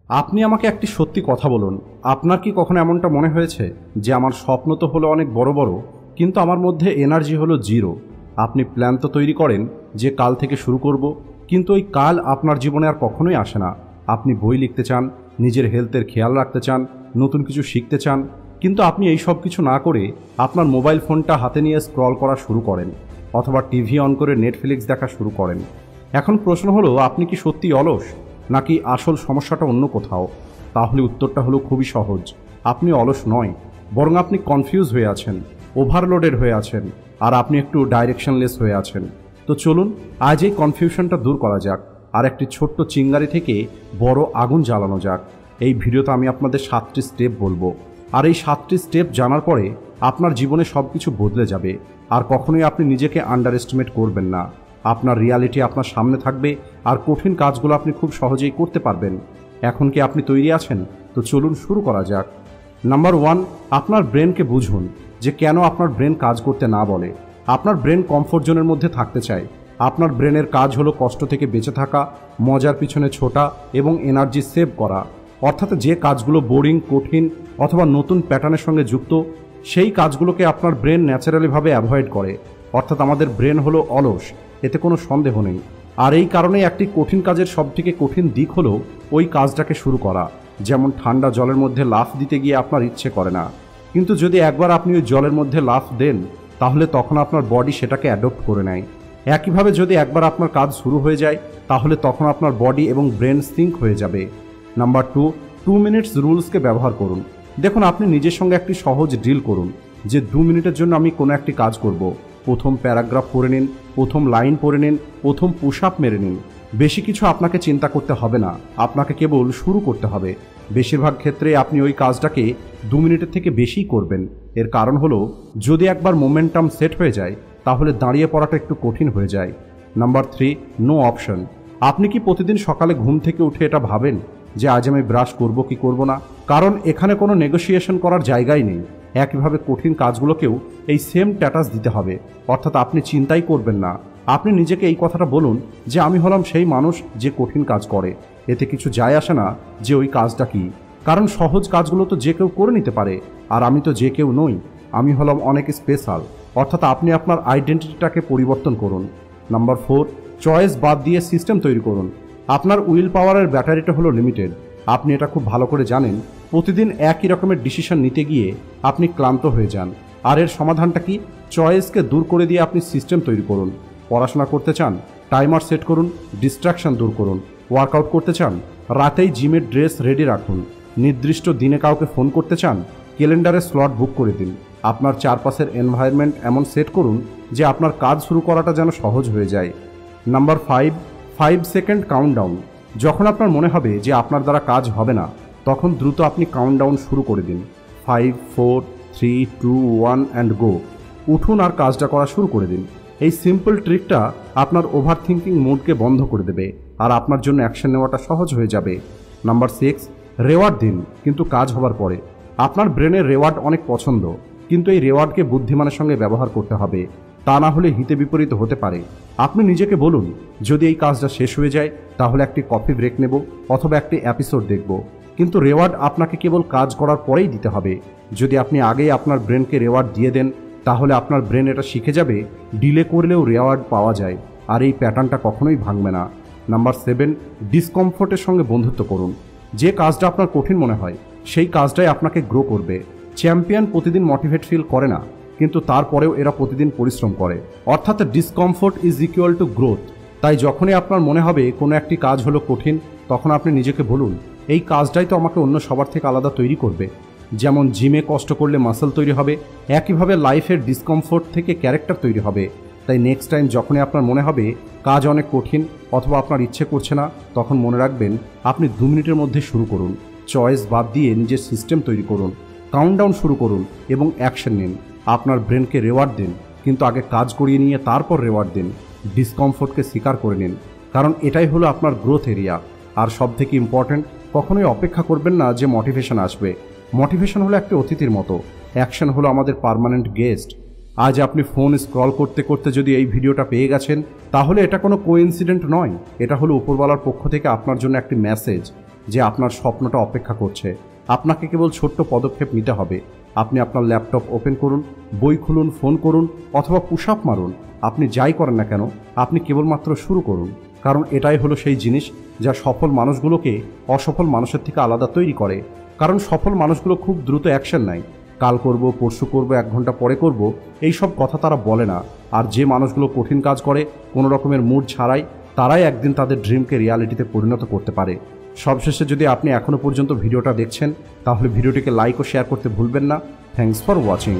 আপনি আমাকে একটি সত্যি কথা বলুন, আপনার কি কখনো এমনটা মনে হয়েছে যে আমার স্বপ্ন তো হলো অনেক বড় বড়, কিন্তু আমার মধ্যে এনার্জি হলো জিরো? আপনি প্ল্যান তো তৈরি করেন যে কাল থেকে শুরু করব, কিন্তু ওই কাল আপনার জীবনে আর কখনোই আসে না। আপনি বই লিখতে চান, নিজের হেলথের খেয়াল রাখতে চান, নতুন কিছু শিখতে চান, কিন্তু আপনি এই সব কিছু না করে আপনার মোবাইল ফোনটা হাতে নিয়ে স্ক্রল করা শুরু করেন, অথবা টিভি অন করে নেটফ্লিক্স দেখা শুরু করেন। এখন প্রশ্ন হলো, আপনি কি সত্যি অলস, নাকি আসল সমস্যাটা অন্য কোথাও? তাহলে উত্তরটা হলো খুবই সহজ। আপনি অলস নয়, বরং আপনি কনফিউজ হয়ে আছেন, ওভারলোডেড হয়ে আছেন, আর আপনি একটু ডাইরেকশনলেস হয়ে আছেন। তো চলুন আজ এই কনফিউশনটা দূর করা যাক, আর একটি ছোট্ট চিঙ্গারি থেকে বড় আগুন জ্বালানো যাক। এই ভিডিওতে আমি আপনাদের 7টি স্টেপ বলবো, আর এই 7টি স্টেপ জানার পরে আপনার জীবনে সব কিছু বদলে যাবে। আর কখনোই আপনি নিজেকে আন্ডার এস্টিমেট করবেন না। আপনার রিয়ালিটি আপনার সামনে থাকবে, আর কঠিন কাজগুলো আপনি খুব সহজেই করতে পারবেন। এখন কি আপনি তৈরি আছেন? তো চলুন শুরু করা যাক। নাম্বার 1, আপনার ব্রেনকে বুঝুন যে কেন আপনার ব্রেন কাজ করতে না বলে। আপনার ব্রেন কমফোর্ট জোনের মধ্যে থাকতে চায়। আপনার ব্রেনের কাজ হলো কষ্ট থেকে বেঁচে থাকা, মজার পিছনে ছোটা এবং এনার্জি সেভ করা। অর্থাৎ যে কাজগুলো বোরিং, কঠিন অথবা নতুন প্যাটার্নের সঙ্গে যুক্ত, সেই কাজগুলোকে আপনার ব্রেন ন্যাচারালিভাবে অ্যাভয়েড করে। অর্থাৎ আমাদের ব্রেন হলো অলস, এতে কোনো সন্দেহ নেই। আর এই কারণে একটি কঠিন কাজের সবথেকে কঠিন দিক হলো ওই কাজটাকে শুরু করা। যেমন ঠান্ডা জলের মধ্যে লাফ দিতে গিয়ে আপনার ইচ্ছে করে না, কিন্তু যদি একবার আপনি ওই জলের মধ্যে লাফ দেন, তাহলে তখন আপনার বডি সেটাকে অ্যাডপ্ট করে নেয়। একইভাবে যদি একবার আপনার কাজ শুরু হয়ে যায়, তাহলে তখন আপনার বডি এবং ব্রেন সিঙ্ক হয়ে যাবে। নাম্বার 2 মিনিটস রুলসকে ব্যবহার করুন। দেখুন, আপনি নিজের সঙ্গে একটি সহজ ডিল করুন যে 2 মিনিটের জন্য আমি কোনো একটি কাজ করব। প্রথম প্যারাগ্রাফ পড়ে নিন, প্রথম লাইন পড়ে নিন, প্রথম পুশ আপ মেরে নিন। বেশি কিছু আপনাকে চিন্তা করতে হবে না, আপনাকে কেবল শুরু করতে হবে। বেশিরভাগ ক্ষেত্রে আপনি ওই কাজটাকে 2 মিনিটের থেকে বেশিই করবেন। এর কারণ হলো, যদি একবার মোমেন্টাম সেট হয়ে যায়, তাহলে দাঁড়িয়ে পড়াটা একটু কঠিন হয়ে যায়। Number 3, no option. আপনি কি প্রতিদিন সকালে ঘুম থেকে উঠে এটা ভাবেন যে আজ আমি ব্রাশ করব কি করব না? কারণ এখানে কোনো নেগোসিয়েশন করার জায়গাই নেই। একইভাবে কঠিন কাজগুলোকেও এই সেম স্ট্যাটাস দিতে হবে। অর্থাৎ আপনি চিন্তাই করবেন না। আপনি নিজেকে এই কথাটা বলুন যে আমি হলাম সেই মানুষ যে কঠিন কাজ করে। এতে কিছু যায় আসে না যে ওই কাজটা কি, কারণ সহজ কাজগুলো তো যে কেউ করে নিতে পারে, আর আমি তো যে কেউ নই। আমি হলাম অনেক স্পেশাল। অর্থাৎ আপনি আপনার আইডেন্টিটিটাকে পরিবর্তন করুন। নাম্বার 4, চয়েস বাদ দিয়ে সিস্টেম তৈরি করুন। আপনার উইল পাওয়ারের ব্যাটারিটা হলো লিমিটেড। আপনি এটা খুব ভালো করে জানেন। প্রতিদিন একই রকমের ডিসিশন নিতে গিয়ে আপনি ক্লান্ত হয়ে যান। আর এর সমাধানটা কি? চয়েসকে দূর করে দিয়ে আপনি সিস্টেম তৈরি করুন। পড়াশোনা করতে চান, টাইমার সেট করুন, ডিস্ট্রাকশন দূর করুন। ওয়ার্কআউট করতে চান, রাতেই জিমের ড্রেস রেডি রাখুন। নির্দিষ্ট দিনে কাউকে ফোন করতে চান, ক্যালেন্ডারে স্লট বুক করে দিন। আপনার চারপাশের এনভায়রনমেন্ট এমন সেট করুন যে আপনার কাজ শুরু করাটা যেন সহজ হয়ে যায়। Number 5 second countdown. যখন আপনার মনে হবে যে আপনার দ্বারা কাজ হবে না, তখন দ্রুত আপনি কাউন্টডাউন শুরু করে দিন। 5, 4, 3, 2, 1 অ্যান্ড গো। উঠুন আর কাজটা করা শুরু করে দিন। এই সিম্পল ট্রিকটা আপনার ওভার থিঙ্কিং মুডকে বন্ধ করে দেবে, আর আপনার জন্য অ্যাকশন নেওয়াটা সহজ হয়ে যাবে। নাম্বার 6, রেওয়ার্ড দিন, কিন্তু কাজ হবার পরে। আপনার ব্রেনের রেওয়ার্ড অনেক পছন্দ, কিন্তু এই রেওয়ার্ডকে বুদ্ধিমানের সঙ্গে ব্যবহার করতে হবে, তা না হলে হিতে বিপরীত হতে পারে। আপনি নিজেকে বলুন, যদি এই কাজটা শেষ হয়ে যায়, তাহলে একটি কফি ব্রেক নেব অথবা একটি এপিসোড দেখব। কিন্তু রেওয়ার্ড আপনাকে কেবল কাজ করার পরেই দিতে হবে। যদি আপনি আগেই আপনার ব্রেনকে রেওয়ার্ড দিয়ে দেন, তাহলে আপনার ব্রেন এটা শিখে যাবে ডিলে করলেও রেওয়ার্ড পাওয়া যায়, আর এই প্যাটার্নটা কখনোই ভাঙবে না। নাম্বার 7, ডিসকমফোর্টের সঙ্গে বন্ধুত্ব করুন। যে কাজটা আপনার কঠিন মনে হয়, সেই কাজটাই আপনাকে গ্রো করবে। চ্যাম্পিয়ন প্রতিদিন মোটিভেট ফিল করে না, কিন্তু তারপরেও এরা প্রতিদিন পরিশ্রম করে। অর্থাৎ discomfort is equal to growth. তাই যখনই আপনার মনে হবে কোনো একটি কাজ হলো কঠিন, তখন আপনি নিজেকে বলুন, এই কাজটাই তো আমাকে অন্য সবার থেকে আলাদা তৈরি করবে। যেমন জিমে কষ্ট করলে মাসল তৈরি হবে, একইভাবে লাইফের ডিসকমফোর্ট থেকে ক্যারেক্টার তৈরি হবে। তাই নেক্সট টাইম যখনই আপনার মনে হবে কাজ অনেক কঠিন অথবা আপনার ইচ্ছে করছে না, তখন মনে রাখবেন আপনি 2 মিনিটের মধ্যে শুরু করুন। চয়েস বাদ দিয়ে নিজের সিস্টেম তৈরি করুন, কাউন্টডাউন শুরু করুন এবং অ্যাকশন নিন। আপনার ব্রেনকে রেওয়ার্ড দিন, কিন্তু আগে কাজ করিয়ে নিয়ে তারপর রেওয়ার্ড দিন। ডিসকমফোর্টকে স্বীকার করে নিন, কারণ এটাই হলো আপনার গ্রোথ এরিয়া। আর সব থেকে ইম্পর্ট্যান্ট, কখনোই অপেক্ষা করবেন না যে মোটিভেশন আসবে। মোটিভেশন হলো একটি অতিথির মতো, অ্যাকশন হলো আমাদের পার্মানেন্ট গেস্ট। আজ আপনি ফোন স্ক্রল করতে করতে যদি এই ভিডিওটা পেয়ে গেছেন, তাহলে এটা কোনো কোইন্সিডেন্ট নয়, এটা হলো উপরওয়ালার পক্ষ থেকে আপনার জন্য একটি মেসেজ। যে আপনার স্বপ্নটা অপেক্ষা করছে। আপনাকে কেবল ছোট্ট পদক্ষেপ নিতে হবে। আপনি আপনার ল্যাপটপ ওপেন করুন, বই খুলুন, ফোন করুন অথবা পুশ আপ মারুন। আপনি যাই করেন না কেন, আপনি কেবলমাত্র শুরু করুন। কারণ এটাই হলো সেই জিনিস যা সফল মানুষগুলোকে অসফল মানুষের থেকে আলাদা তৈরি করে। কারণ সফল মানুষগুলো খুব দ্রুত অ্যাকশন নেয়। কাল করব, পরশু করব, 1 ঘন্টা পরে করব, এইসব কথা তারা বলে না। আর যে মানুষগুলো কঠিন কাজ করে কোনো রকমের মুড ছাড়াই, তারাই একদিন তাদের ড্রিমকে রিয়ালিটিতে পরিণত করতে পারে। সবশেষে যদি আপনি এখনও পর্যন্ত ভিডিওটা দেখছেন, তাহলে ভিডিওটিকে লাইক ও শেয়ার করতে ভুলবেন না। Thanks for watching.